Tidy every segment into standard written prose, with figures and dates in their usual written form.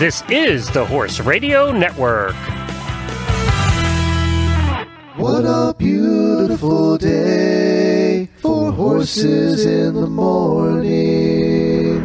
This is the Horse Radio Network. What a beautiful day for horses in the morning.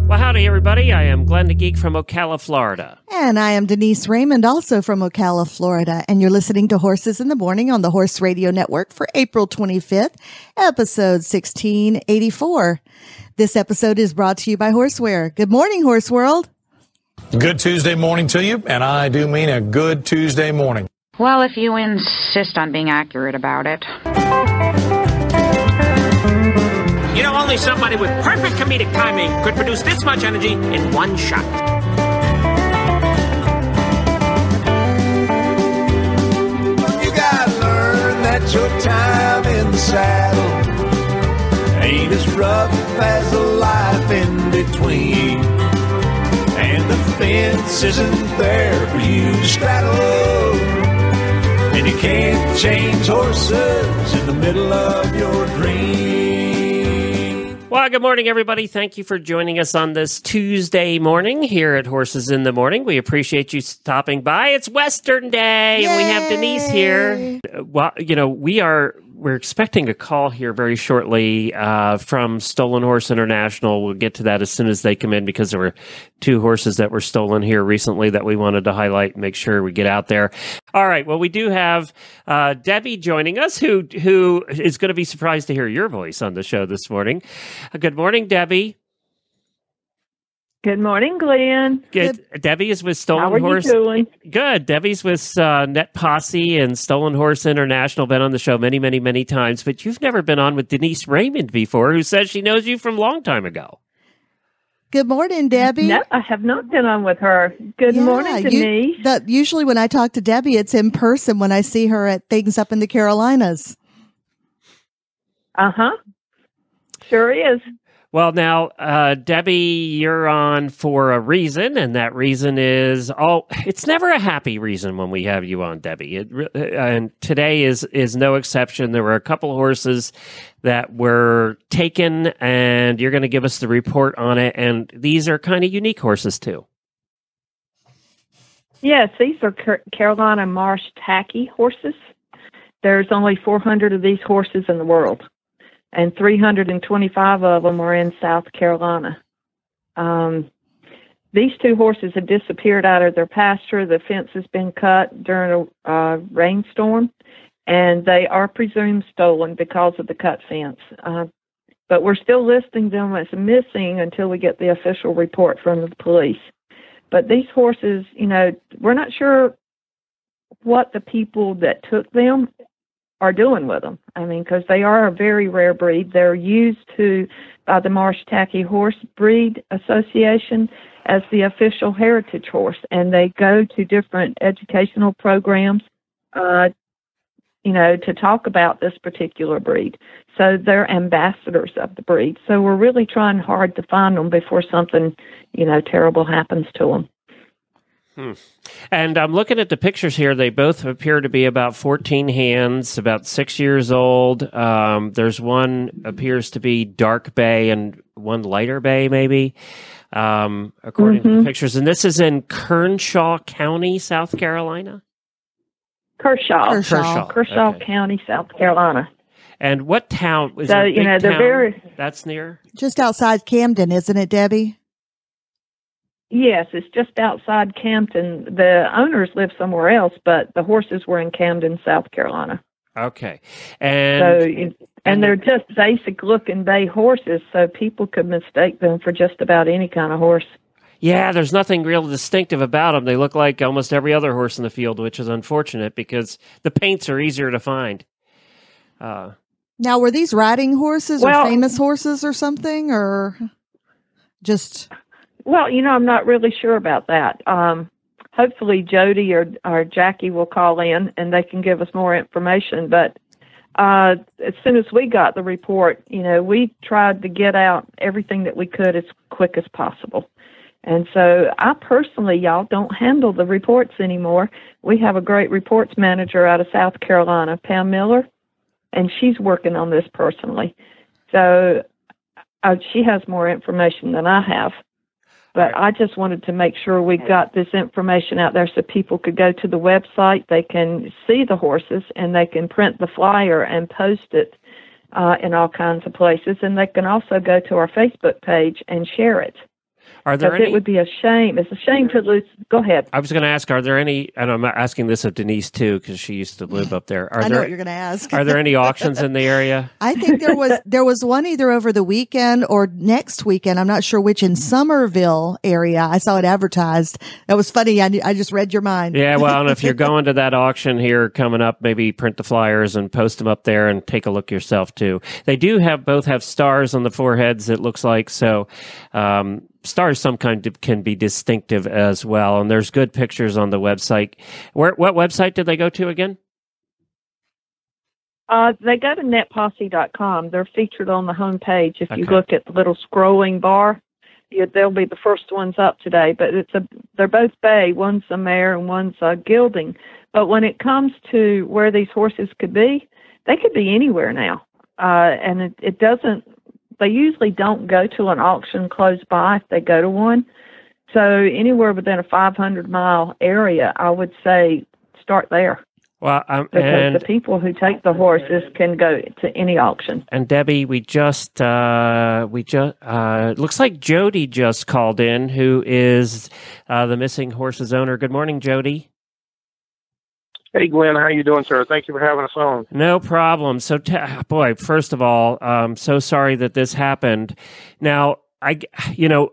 Well, howdy, everybody. I am Glenn the Geek from Ocala, Florida. And I am Denise Raymond, also from Ocala, Florida. And you're listening to Horses in the Morning on the Horse Radio Network for April 25th, episode 1684. This episode is brought to you by Horseware. Good morning, Horse World. Good Tuesday morning to you, and I do mean a good Tuesday morning. Well, if you insist on being accurate about it. You know, only somebody with perfect comedic timing could produce this much energy in one shot. You gotta learn that your time in the saddle ain't as rough as the life in between. And the fence isn't there for you to straddle. And you can't change horses in the middle of your dream. Well, good morning, everybody. Thank you for joining us on this Tuesday morning here at Horses in the Morning. We appreciate you stopping by. It's Western Day, and we have Denise here. Well, you know, we're expecting a call here very shortly from Stolen Horse International. We'll get to that as soon as they come in because there were two horses that were stolen here recently that we wanted to highlight and make sure we get out there. All right. Well, we do have Debi joining us, who is going to be surprised to hear your voice on the show this morning. Good morning, Debi. Good morning, Glenn. Good. Debi is with Stolen Horse. How are you doing? Good. Debi's with Netposse and Stolen Horse International. Been on the show many, many, many times, but you've never been on with Denise Raymond before, who says she knows you from a long time ago. Good morning, Debi. No, I have not been on with her. Good morning, Denise. Usually when I talk to Debi, it's in person when I see her at things up in the Carolinas. Uh-huh. Sure is. Well, now, Debi, you're on for a reason, and that reason is, it's never a happy reason when we have you on, Debi. And today is no exception. There were a couple of horses that were taken, and you're going to give us the report on it, and these are kind of unique horses, too. Yes, these are Carolina Marsh tacky horses. There's only 400 of these horses in the world, and 325 of them are in South Carolina. These two horses have disappeared out of their pasture. The fence has been cut during a rainstorm, and they are presumed stolen because of the cut fence. But we're still listing them as missing until we get the official report from the police. But these horses, you know, we're not sure what the people that took them are doing with them. I mean, because they are a very rare breed. They're used by the Marsh Tacky Horse Breed Association as the official heritage horse, and they go to different educational programs, to talk about this particular breed. So they're ambassadors of the breed. So we're really trying hard to find them before something, terrible happens to them. And I'm looking at the pictures here. They both appear to be about 14 hands, about 6 years old. There's one appears to be dark bay and one lighter bay, maybe, according to the pictures. And this is in Kershaw County, South Carolina? Kershaw Okay. County, South Carolina. And what town? Is so, they're very... That's near? Just outside Camden, isn't it, Debi? Yes, it's just outside Camden. The owners live somewhere else, but the horses were in Camden, South Carolina. Okay. And they're just basic-looking bay horses, so people could mistake them for just about any kind of horse. Yeah, there's nothing real distinctive about them. They look like almost every other horse in the field, which is unfortunate because the paints are easier to find. Now, were these riding horses or famous horses or something, or just... Well, I'm not really sure about that. Hopefully Jodie or Jackie will call in and they can give us more information. But as soon as we got the report, we tried to get out everything that we could as quick as possible. And so I personally, y'all, don't handle the reports anymore. We have a great reports manager out of South Carolina, Pam Miller, and she's working on this personally. So she has more information than I have. But I just wanted to make sure we got this information out there so people could go to the website, they can see the horses, and they can print the flyer and post it in all kinds of places. And they can also go to our Facebook page and share it. Are there any? It would be a shame. It's a shame to lose. Go ahead. I was going to ask, are there any, and I'm asking this of Denise too, because she used to live up there. I know what you're going to ask. Are there any auctions in the area? I think there was one either over the weekend or next weekend. I'm not sure which, in Somerville area. I saw it advertised. That was funny. I just read your mind. Yeah, well, and if you're going to that auction here coming up, maybe print the flyers and post them up there and take a look yourself too. They do both have stars on the foreheads, it looks like, so stars some kind can be distinctive as well, and there's good pictures on the website. What website did they go to again? They go to NetPosse.com. They're featured on the home page. If you look at the little scrolling bar, they'll be the first ones up today. But they're both bay. One's a mare and one's a gelding. But when it comes to where these horses could be, they could be anywhere now. And it doesn't. They usually don't go to an auction close by if they go to one. So anywhere within a 500-mile area, I would say start there. Well, because the people who take the horses can go to any auction. And Debbie, we just looks like Jodie just called in, who is the missing horses owner. Good morning, Jodie. Hey, Glenn, how you doing, sir? Thank you for having us on. No problem. So, first of all, I'm so sorry that this happened. Now,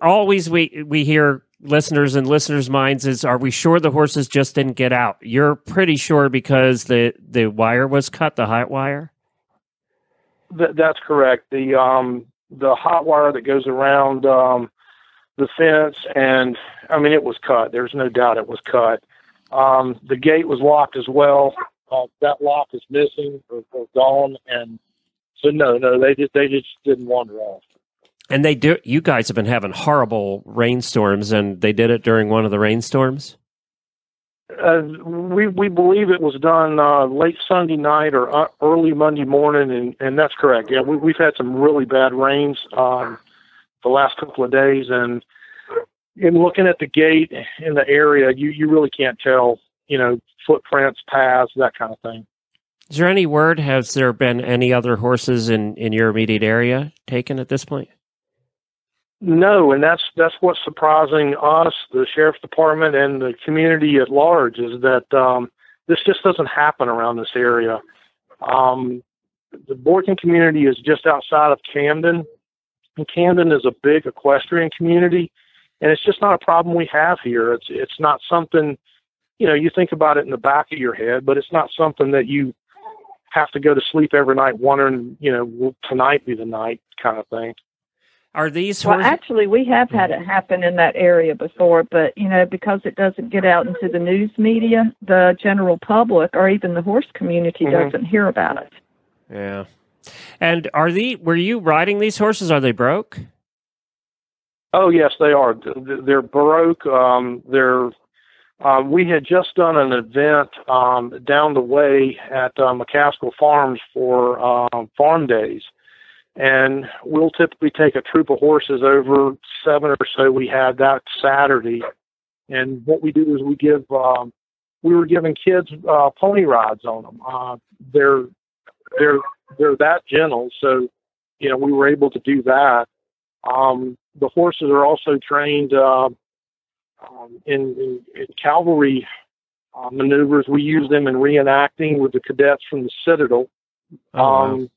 always we hear listeners and listeners' minds is, are we sure the horses just didn't get out? You're pretty sure because the wire was cut, the hot wire? That's correct. The hot wire that goes around the fence, and I mean, it was cut. There's no doubt it was cut. The gate was locked as well. That lock is missing or gone, and so no, they just didn't wander off. And you guys have been having horrible rainstorms, and they did it during one of the rainstorms? We believe it was done late Sunday night or early Monday morning, and that's correct. Yeah, we've had some really bad rains the last couple of days, and in looking at the gate in the area, you really can't tell, footprints, paths, that kind of thing. Is there any word? Has there been any other horses in your immediate area taken at this point? No, and that's what's surprising us, the sheriff's department, and the community at large, is that this just doesn't happen around this area. The Boykin community is just outside of Camden, and Camden is a big equestrian community, and it's just not a problem we have here. It's not something, you think about it in the back of your head, but it's not something that you have to go to sleep every night wondering, will tonight be the night kind of thing. Are these horses? Well, actually, we have had it happen in that area before, but, because it doesn't get out into the news media, the general public or even the horse community doesn't hear about it. Yeah. And were you riding these horses? Are they broke? Oh, yes, they are. They're broke. We had just done an event down the way at McCaskill Farms for farm days. And we'll typically take a troop of horses, over 7 or so we had that Saturday. And what we do is we were giving kids pony rides on them. They're that gentle, so we were able to do that. The horses are also trained in cavalry maneuvers. We use them in reenacting with the cadets from the Citadel. Wow.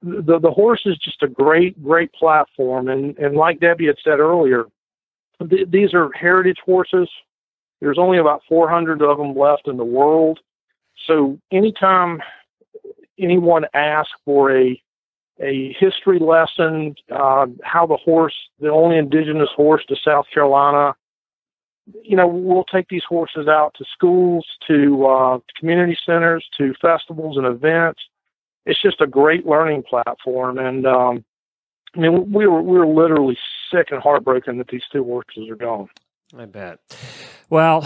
The horse is just a great platform, and like Debbie had said earlier, these are heritage horses. There's only about 400 of them left in the world. So anytime anyone asks for a history lesson, how the only indigenous horse to South Carolina, we'll take these horses out to schools, to community centers, to festivals and events. It's just a great learning platform. And we were literally sick and heartbroken that these 2 horses are gone. I bet. Well,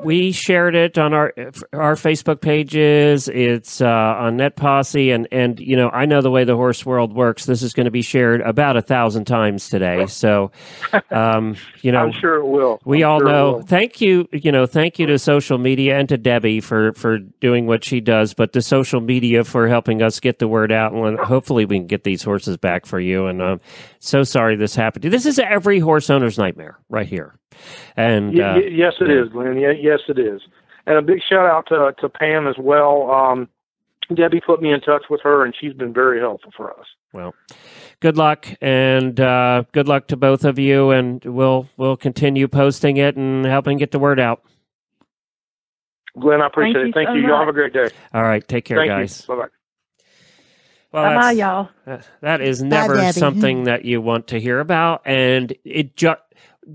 we shared it on our Facebook pages. It's on NetPosse, and you know, I know the way the horse world works. This is going to be shared about 1,000 times today. So, you know, I'm sure it will. We all know. Thank you. You know, thank you to social media and to Debi for doing what she does, but to social media for helping us get the word out, and hopefully we can get these horses back for you. And so sorry this happened. This is every horse owner's nightmare, right here. And yes, it is, Glenn. Yes, it is. And a big shout out to Pam as well. Debi put me in touch with her, and she's been very helpful for us. Well, good luck, and good luck to both of you. And we'll continue posting it and helping get the word out. Glenn, I appreciate it. Thank you. Y'all have a great day. All right, take care, guys. Bye bye. Well, bye, y'all. That is never something that you want to hear about, and it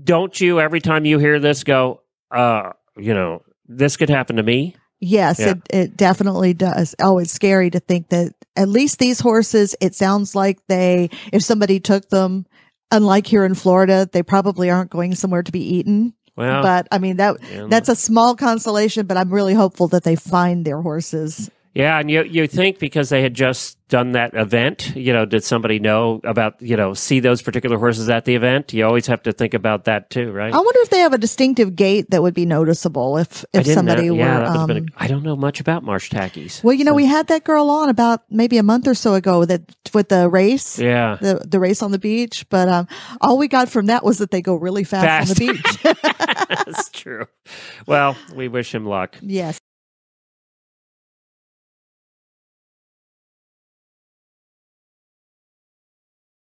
don't you every time you hear this go, you know, this could happen to me? Yes, yeah. It definitely does. Oh, it's scary to think that at least these horses, it sounds like if somebody took them, unlike here in Florida, they probably aren't going somewhere to be eaten. Well, but I mean, that's a small consolation, but I'm really hopeful that they find their horses. Yeah, and you think because they had just done that event, you know, did somebody know about, you know, see those particular horses at the event? You always have to think about that too, right? I wonder if they have a distinctive gait that would be noticeable if somebody were. I don't know much about marsh tackies. Well, you know, we had that girl on about maybe a month or so ago with the race. Yeah. The race on the beach. But all we got from that was that they go really fast. On the beach. That's true. Well, we wish him luck. Yes.